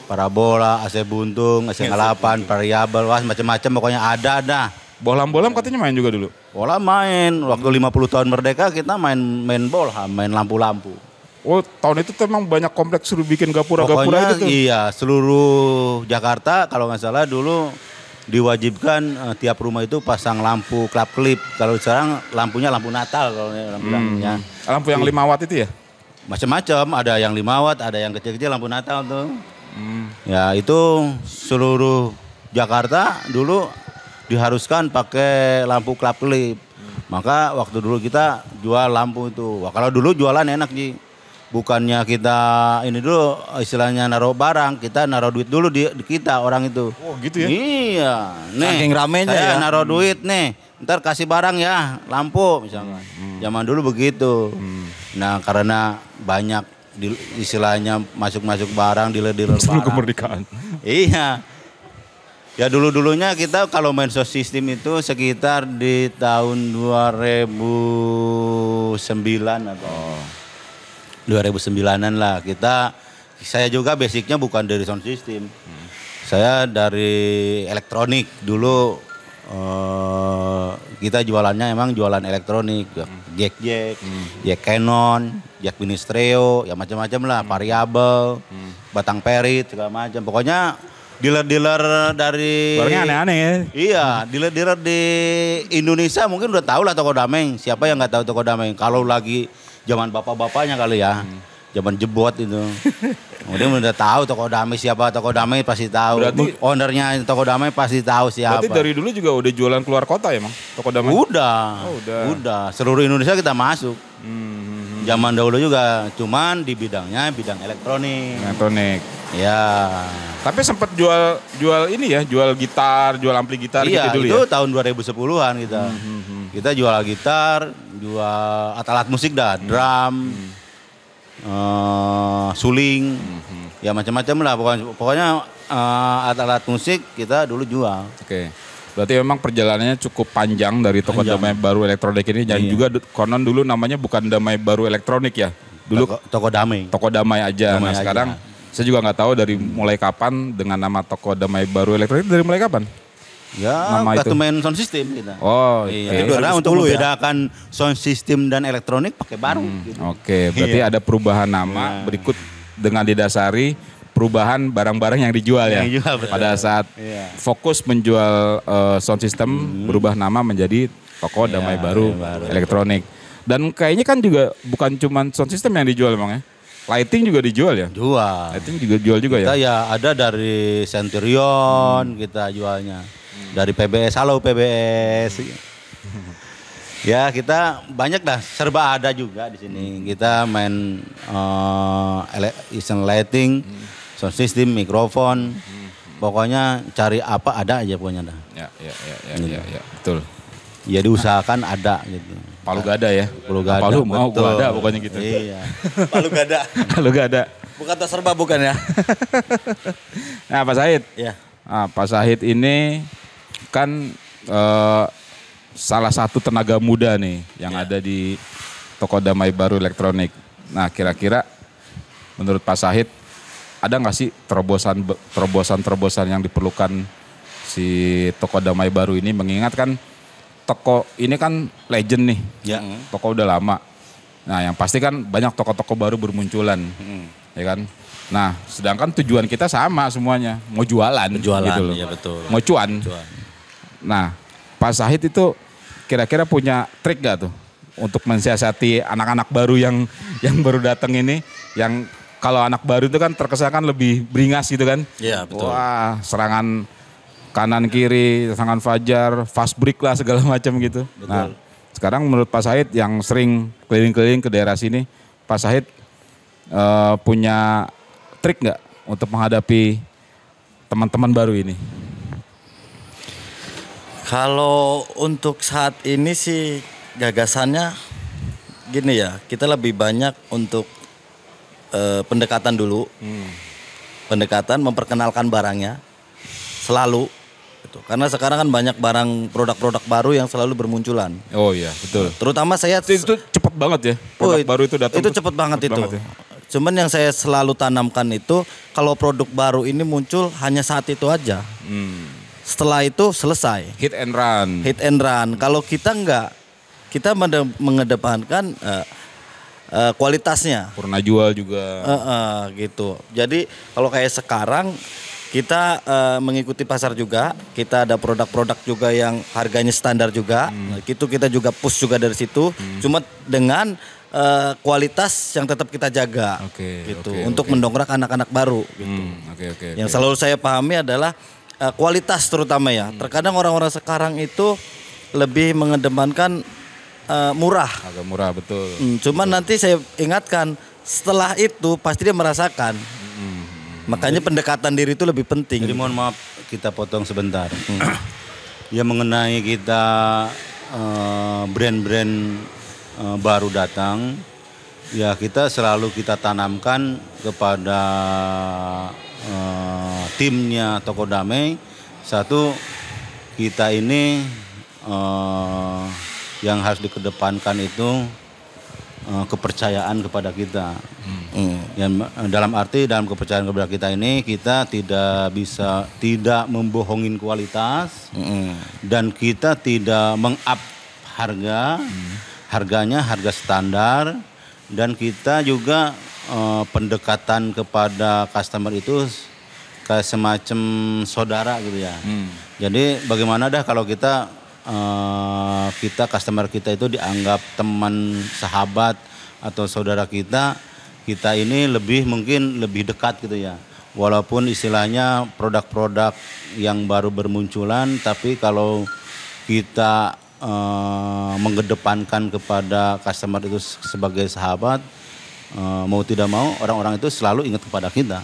parabola, AC buntung, AC ngalapan, variabel, wah macam-macam pokoknya ada dah. Bolam-bolam katanya main juga dulu? Bola main, waktu 50 tahun merdeka kita main bola, main lampu-lampu. Oh tahun itu memang banyak kompleks suruh bikin gapura-gapura itu tuh? Iya, seluruh Jakarta kalau nggak salah dulu diwajibkan tiap rumah itu pasang lampu klip. Kalau sekarang lampunya lampu Natal kalau lampunya. Lampu yang 5 watt itu ya? Macam-macam, ada yang 5 watt, ada yang kecil-kecil lampu Natal tuh. Ya itu seluruh Jakarta dulu diharuskan pakai lampu klip. Maka waktu dulu kita jual lampu itu. Wah, kalau dulu jualan enak Ji. Bukannya kita ini dulu istilahnya naruh barang, kita naruh duit dulu di kita orang itu. Oh gitu ya? Iya. Nih, saking ramenya saya ya. naruh duit nih, ntar kasih barang ya, lampu misalnya. Zaman dulu begitu. Nah karena banyak istilahnya masuk-masuk barang, dealer-dealer Sebelum barang. kemerdekaan. Iya. Ya dulu-dulunya kita kalau main sound system itu sekitar di tahun 2009 atau 2009-an lah. Saya juga basicnya bukan dari sound system. Saya dari elektronik dulu. Kita jualannya emang jualan elektronik, jack Canon, jack Ministreo, ya macam-macam lah, variabel, batang perit segala macam. Pokoknya dealer-dealer dari Barangnya aneh-aneh ya? Iya, dealer-dealer di Indonesia mungkin udah tahu lah toko Damai. Siapa yang nggak tahu toko Damai? Kalau lagi zaman bapak-bapaknya kali ya. zaman jebot itu. Kemudian udah tahu toko damai siapa, toko damai pasti tahu. Berarti- Ownernya toko damai pasti tahu siapa. Berarti dari dulu juga udah jualan keluar kota ya, Mang? Toko damai. Udah, Oh, udah. Seluruh Indonesia kita masuk. Zaman dahulu juga, cuman di bidangnya bidang elektronik. Elektronik. Ya. Tapi sempat jual ini ya, jual gitar, jual ampli gitar Iya, gitu dulu itu ya. tahun 2010-an kita. Kita jual gitar, jual alat musik dah, drum, suling, ya macam-macam lah. Pokoknya alat-alat musik kita dulu jual. Oke. Berarti memang perjalanannya cukup panjang dari toko Panjang. Damai Baru Elektronik ini dan Iya. juga konon dulu namanya bukan Damai Baru Elektronik ya. Dulu Toko damai. Toko Damai aja. Damai Nah, aja. sekarang saya juga nggak tahu dari mulai kapan dengan nama Toko Damai Baru Elektronik dari mulai kapan? Ya, Nama itu. customer sound system kita. Oh, Iya, oke. karena 2010 untuk ya? membedakan sound system dan elektronik pakai baru. Gitu. Oke, berarti ada perubahan nama berikut dengan didasari perubahan barang-barang yang dijual ya. Yang dijual, betul. Pada saat fokus menjual sound system berubah nama menjadi Toko Damai Baru Elektronik. Dan kayaknya kan juga bukan cuma sound system yang dijual emang ya. Lighting juga dijual ya. Jual. Lighting juga jual juga Kita ya. ya ada dari Centurion kita jualnya. Dari PBS, halo PBS. Ya kita banyak dah, serba ada juga di sini. Kita main lighting, sound system, mikrofon. Pokoknya cari apa ada aja pokoknya dah. Ya, betul. Ya diusahakan ada gitu. Palu gada ya. Palu gada, Palu mau betul. gua ada pokoknya gitu. Iya. Palu gada. Palu gada. Bukan tas serba bukan ya? Nah, Pak Sahid. Ya. Nah, Pak Sahid ini kan salah satu tenaga muda nih yang ada di Toko Damai Baru Elektronik. Nah, kira-kira menurut Pak Sahid ada nggak sih terobosan yang diperlukan si Toko Damai Baru ini, mengingat kan toko ini kan legend nih, Ya. toko udah lama. Nah, yang pasti kan banyak toko-toko baru bermunculan, ya kan. Nah, sedangkan tujuan kita sama semuanya, mau jualan, Jualan, gitu loh. iya betul. Mau cuan. Nah, Pak Sahid itu kira-kira punya trik gak tuh untuk mensiasati anak-anak baru yang baru datang ini, yang kalau anak baru itu kan terkesan kan lebih beringas gitu kan. Iya, betul. Wah, serangan kanan kiri, serangan fajar, fast break lah segala macam gitu. Nah, sekarang menurut Pak Sahid yang sering keliling-keliling ke daerah sini, Pak Sahid punya trik nggak untuk menghadapi teman-teman baru ini? Kalau untuk saat ini sih gagasannya gini ya, kita lebih banyak untuk pendekatan dulu. Pendekatan memperkenalkan barangnya selalu gitu. Karena sekarang kan banyak barang produk-produk baru yang selalu bermunculan. Oh iya, betul. Terutama saya Itu cepet banget ya, produk baru itu datang. Itu tuh cepet banget itu. ya. Cuman yang saya selalu tanamkan itu kalau produk baru ini muncul hanya saat itu aja. Setelah itu selesai. Hit and run. Hit and run. Kalau kita enggak, kita mengedepankan kualitasnya. Pernah jual juga. Gitu. Jadi kalau kayak sekarang kita mengikuti pasar juga, kita ada produk-produk juga yang harganya standar juga. Nah, itu kita juga push juga dari situ. Cuma dengan kualitas yang tetap kita jaga. Oke, gitu. oke, Untuk oke. mendongkrak anak-anak baru. Gitu. Oke. Yang selalu saya pahami adalah kualitas terutama ya. Terkadang orang-orang sekarang itu lebih mengedepankan murah. Agak murah, betul. Cuman nanti saya ingatkan setelah itu pasti dia merasakan. Makanya pendekatan diri itu lebih penting. Jadi mohon maaf kita potong sebentar. Ya mengenai kita brand-brand baru datang, ya kita selalu kita tanamkan kepada timnya Toko Damai. Satu, kita ini yang harus dikedepankan itu kepercayaan kepada kita. Yang dalam arti dalam kepercayaan kepada kita ini kita tidak membohongin kualitas dan kita tidak meng-up harganya harga standar, dan kita juga pendekatan kepada customer itu kayak semacam saudara gitu ya. Jadi bagaimana dah kalau kita customer kita itu dianggap teman, sahabat atau saudara kita, kita ini mungkin lebih dekat gitu ya. Walaupun istilahnya produk-produk yang baru bermunculan, tapi kalau kita mengedepankan kepada customer itu sebagai sahabat, mau tidak mau orang-orang itu selalu ingat kepada kita.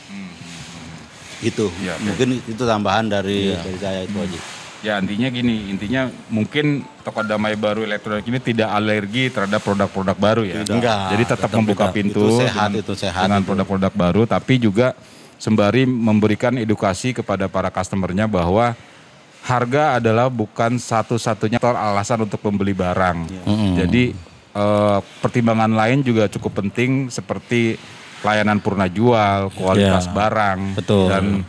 Itu Ya, mungkin itu tambahan dari saya itu aja. Ya intinya mungkin toko Damai Baru Elektronik ini tidak alergi terhadap produk-produk baru ya. Enggak, Jadi tetap membuka tidak. pintu Itu sehat dengan itu. produk-produk baru, tapi juga sembari memberikan edukasi kepada para customernya bahwa harga adalah bukan satu-satunya alasan untuk membeli barang. Jadi pertimbangan lain juga cukup penting seperti layanan purna jual, kualitas barang, betul. dan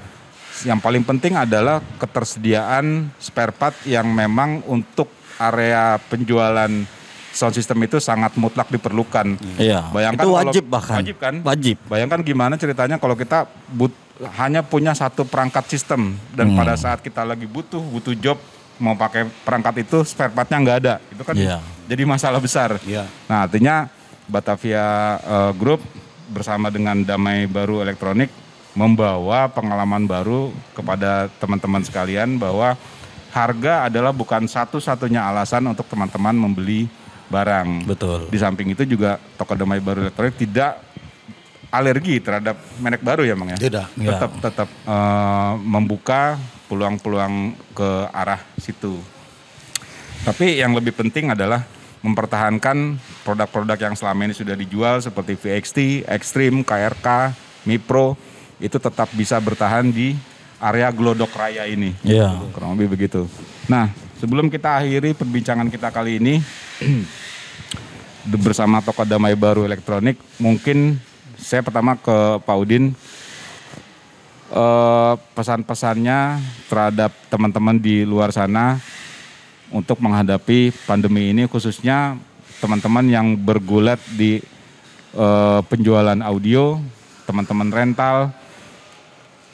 yang paling penting adalah ketersediaan spare part yang memang untuk area penjualan sound system itu sangat mutlak diperlukan. Iya. Bayangkan Itu kalau- wajib bahkan. Wajib kan? Wajib. Bayangkan gimana ceritanya kalau kita hanya punya satu perangkat sistem dan pada saat kita lagi butuh job mau pakai perangkat itu spare partnya nggak ada, itu kan Iya. jadi masalah besar. Iya. Nah artinya Batavia Group bersama dengan Damai Baru Elektronik membawa pengalaman baru kepada teman-teman sekalian bahwa harga adalah bukan satu-satunya alasan untuk teman-teman membeli barang. Betul. Di samping itu juga toko Damai Baru Elektronik tidak alergi terhadap merek baru ya Bang ya? Tidak. Tetap membuka peluang-peluang ke arah situ. Tapi yang lebih penting adalah mempertahankan produk-produk yang selama ini sudah dijual seperti VXT, Extreme, KRK, Mipro itu tetap bisa bertahan di area Glodok Raya ini. Iya. Kurang lebih begitu. Nah, sebelum kita akhiri perbincangan kita kali ini bersama toko Damai Baru Elektronik, mungkin saya pertama ke Pak Udin, pesan-pesannya terhadap teman-teman di luar sana untuk menghadapi pandemi ini, khususnya teman-teman yang bergulat di penjualan audio, teman-teman rental,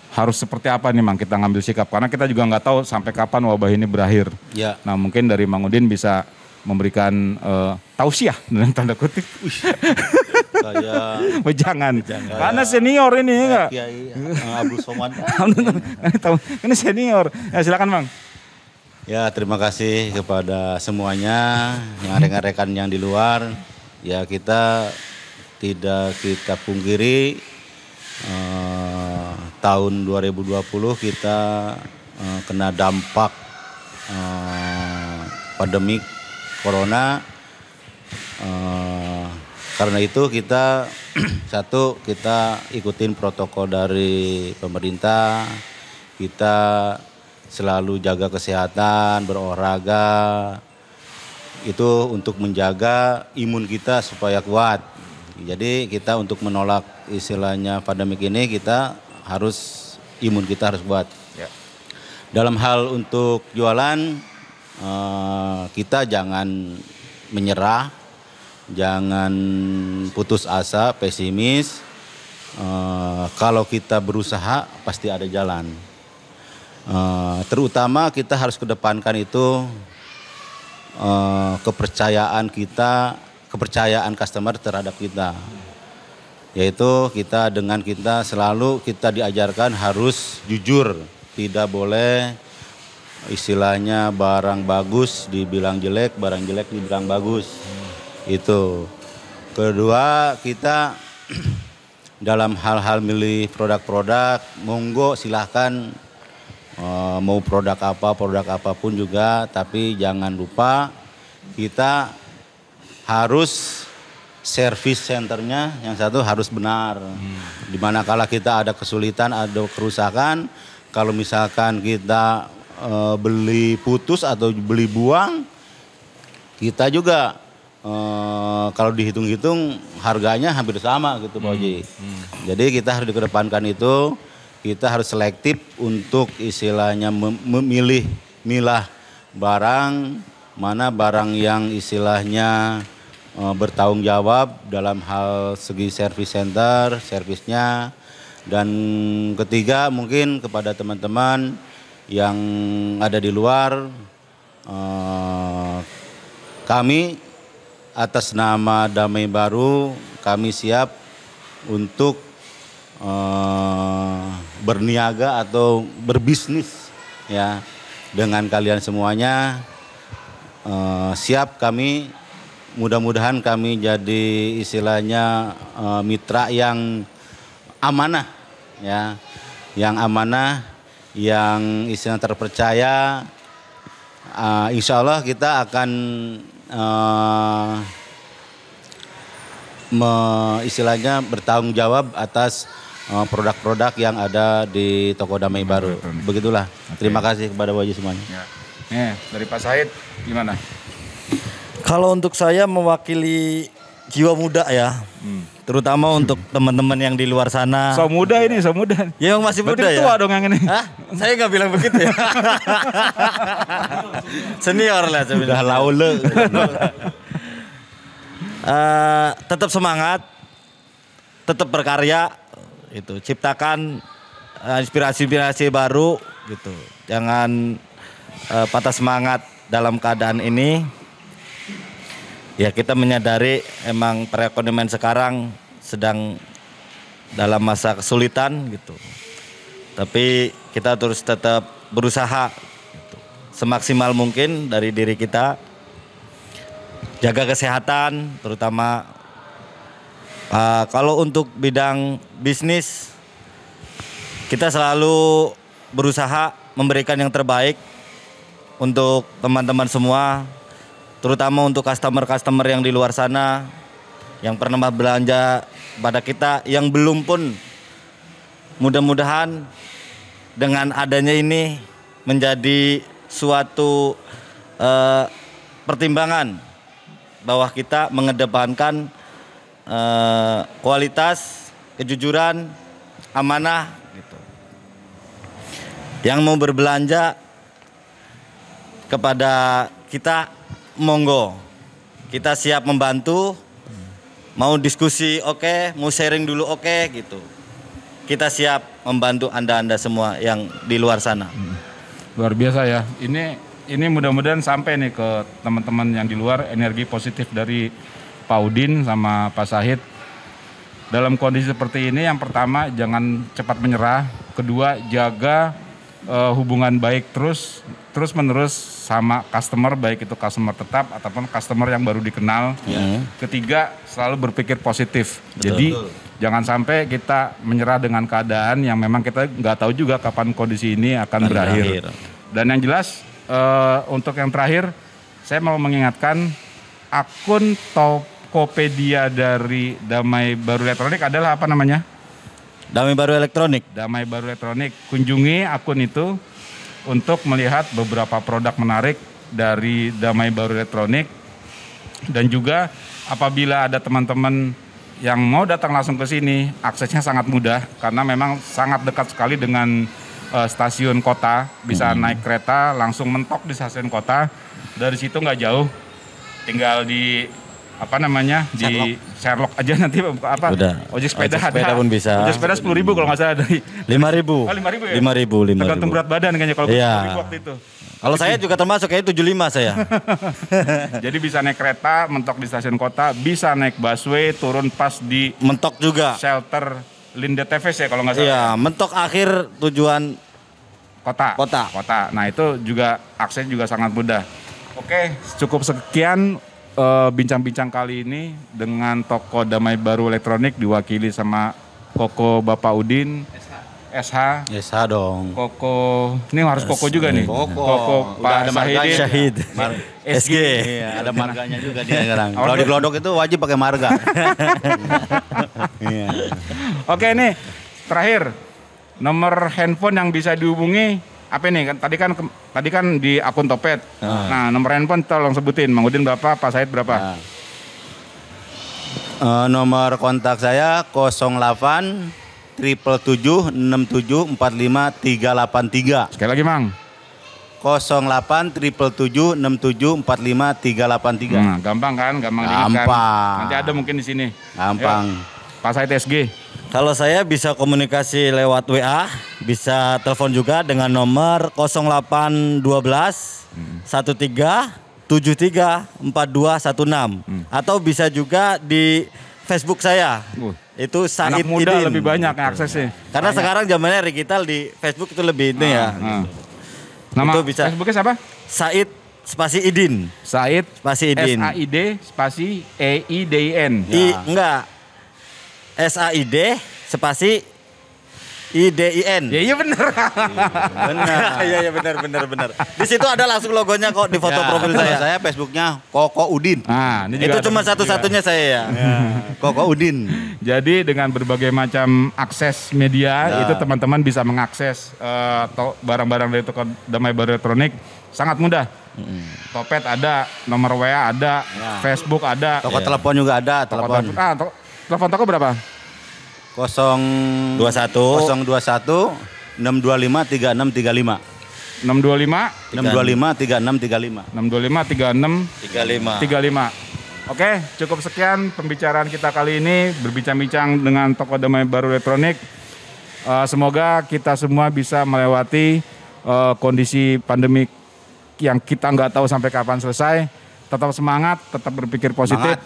harus seperti apa nih Mang kita ngambil sikap, karena kita juga nggak tahu sampai kapan wabah ini berakhir. Ya. Nah mungkin dari Mang Udin bisa memberikan tausiah dalam tanda kutip. Saya Jangan, karena senior ini ya nggak? Kiai Abdul Somad. Ini senior. Ya silakan Bang. Ya, terima kasih kepada semuanya, yang rekan-rekan yang di luar. Ya, kita tidak kita pungkiri tahun 2020 kita kena dampak pandemi corona. Karena itu kita kita ikutin protokol dari pemerintah, kita selalu jaga kesehatan, berolahraga, itu untuk menjaga imun kita supaya kuat. Jadi kita untuk menolak istilahnya pandemik ini kita harus imun kita harus kuat. Ya. Dalam hal untuk jualan kita jangan menyerah, jangan putus asa, pesimis. Kalau kita berusaha pasti ada jalan. Terutama kita harus kedepankan itu kepercayaan customer terhadap kita. Yaitu kita selalu kita diajarkan harus jujur, tidak boleh istilahnya barang bagus dibilang jelek, barang jelek dibilang bagus. Itu. Kedua, kita dalam hal-hal milih produk-produk, monggo silahkan mau produk apapun juga, tapi jangan lupa kita harus service centernya yang satu harus benar. Dimana kala kita ada kesulitan, ada kerusakan, kalau misalkan kita beli putus atau beli buang, kita juga kalau dihitung-hitung harganya hampir sama gitu Pak Oji. Jadi kita harus dikedepankan itu, kita harus selektif untuk istilahnya milah barang, mana barang yang istilahnya bertanggung jawab dalam hal segi service center, servisnya. Dan ketiga mungkin kepada teman-teman yang ada di luar, kami atas nama Damai Baru, kami siap untuk berniaga atau berbisnis ya dengan kalian semuanya. Siap kami, mudah-mudahan kami jadi istilahnya mitra yang amanah ya, yang amanah, yang istilahnya terpercaya. Insya Allah kita akan istilahnya bertanggung jawab atas produk-produk yang ada di toko Damai Baru. Begitulah. Terima kasih kepada Waji semuanya. Ya. Nih, dari Pak Said gimana? Kalau untuk saya mewakili jiwa muda ya. Terutama untuk teman-teman yang di luar sana. So muda ini, so muda. Ya emang masih Berarti muda ya. tua dong yang ini. Hah? Saya nggak bilang begitu ya. Senior lah Sudah sebenarnya. laule. Tetap semangat, tetap berkarya, itu ciptakan inspirasi-inspirasi baru, gitu. Jangan patah semangat dalam keadaan ini. Ya kita menyadari emang perekonomian sekarang sedang dalam masa kesulitan gitu. Tapi kita terus tetap berusaha gitu. Semaksimal mungkin dari diri kita. Jaga kesehatan terutama kalau untuk bidang bisnis kita selalu berusaha memberikan yang terbaik untuk teman-teman semua. Terutama untuk customer-customer yang di luar sana yang pernah belanja pada kita, yang belum pun, mudah-mudahan dengan adanya ini menjadi suatu pertimbangan bahwa kita mengedepankan kualitas, kejujuran, amanah gitu. Yang mau berbelanja kepada kita, monggo, kita siap membantu. Mau diskusi oke, mau sharing dulu oke gitu. Kita siap membantu Anda semua yang di luar sana. Luar biasa ya. Ini mudah-mudahan sampai nih ke teman-teman yang di luar, energi positif dari Pak Udin sama Pak Sahid. Dalam kondisi seperti ini, yang pertama jangan cepat menyerah. Kedua, jaga hubungan baik terus menerus sama customer, baik itu customer tetap ataupun customer yang baru dikenal. Ketiga, selalu berpikir positif. Jadi jangan sampai kita menyerah dengan keadaan yang memang kita nggak tahu juga kapan kondisi ini akan berakhir. Dan yang jelas untuk yang terakhir, saya mau mengingatkan akun Tokopedia dari Damai Baru Elektronik adalah apa namanya? Damai Baru Elektronik. Damai Baru Elektronik. Kunjungi akun itu untuk melihat beberapa produk menarik dari Damai Baru Elektronik. Dan juga apabila ada teman-teman yang mau datang langsung ke sini, aksesnya sangat mudah karena memang sangat dekat sekali dengan stasiun kota. Bisa naik kereta langsung mentok di stasiun kota. Dari situ nggak jauh, tinggal di di Sherlock aja nanti apa? Udah. Ojek sepeda Ojek sepeda ada. pun bisa. Ojek sepeda 10.000 kalau nggak salah dari 5.000. Oh, 5.000 ya? 5.000. Tergantung berat badan kayaknya kalau Iya. 10.000 waktu itu. Kalau saya juga termasuk kayak 75 saya. Jadi bisa naik kereta, mentok di stasiun kota, bisa naik busway, turun pas di Mentok juga. shelter Linde TVS ya kalau nggak salah. Iya, mentok akhir tujuan Kota. Nah itu juga akses juga sangat mudah. Oke, cukup sekian bincang-bincang kali ini dengan toko Damai Baru Elektronik diwakili sama Koko Bapak Udin, SH. SH dong. Koko, ini harus Koko juga nih. Koko. Pak Udah ada marganya. Sahidin. Syahid. SG. Iya, ada marganya juga dia sekarang. Kalau di Glodok itu wajib pakai marga. Iya. Oke nih, terakhir nomor handphone yang bisa dihubungi apa nih? Tadi kan di akun Topet. Nah, nomor handphone tolong sebutin. Mang Udin berapa? Pak Said berapa? Nomor kontak saya 08 777 67 45 383. Sekali lagi, Mang. 08 777 67 45 383. Nah, gampang kan? Gampang diingat. Gampang. Nanti ada mungkin di sini. Gampang. Yuk, Pak Said SG. Kalau saya bisa komunikasi lewat WA, bisa telepon juga dengan nomor 0812 13 73 4216 atau bisa juga di Facebook saya Itu Said Anak muda Idin. lebih banyak yang aksesnya. Karena sekarang zamannya digital di Facebook itu lebih ini ya. Nama Itu bisa. Facebooknya siapa? Said spasi Idin. Said Spasi Idin. SAID spasi EIDIN. Enggak. SAID spasi IDIN. Ya iya bener. Benar. Iya benar. Di situ ada langsung logonya kok di foto profil Kalau saya. saya Facebooknya Koko Udin. Nah, ini juga Itu ada cuma Facebook satu-satunya saya ya. Koko Udin. Jadi dengan berbagai macam akses media itu teman-teman bisa mengakses barang-barang dari toko Damai Baru Elektronik sangat mudah. Topet ada, nomor WA ada, Facebook ada. Toko telepon juga ada, telepon. Telepon toko berapa? 021 625 3635. 625 625 3635. 625 36 35. Oke, cukup sekian pembicaraan kita kali ini berbincang-bincang dengan toko Damai Baru Elektronik. Semoga kita semua bisa melewati kondisi pandemi yang kita nggak tahu sampai kapan selesai. Tetap semangat, tetap berpikir positif.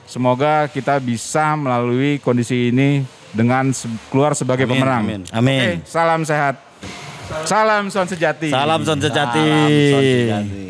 Semoga kita bisa melalui kondisi ini dengan keluar sebagai pemenang. Amin. Oke, salam sehat. Salam Son Sejati. Salam Son Sejati. Salam Son Sejati.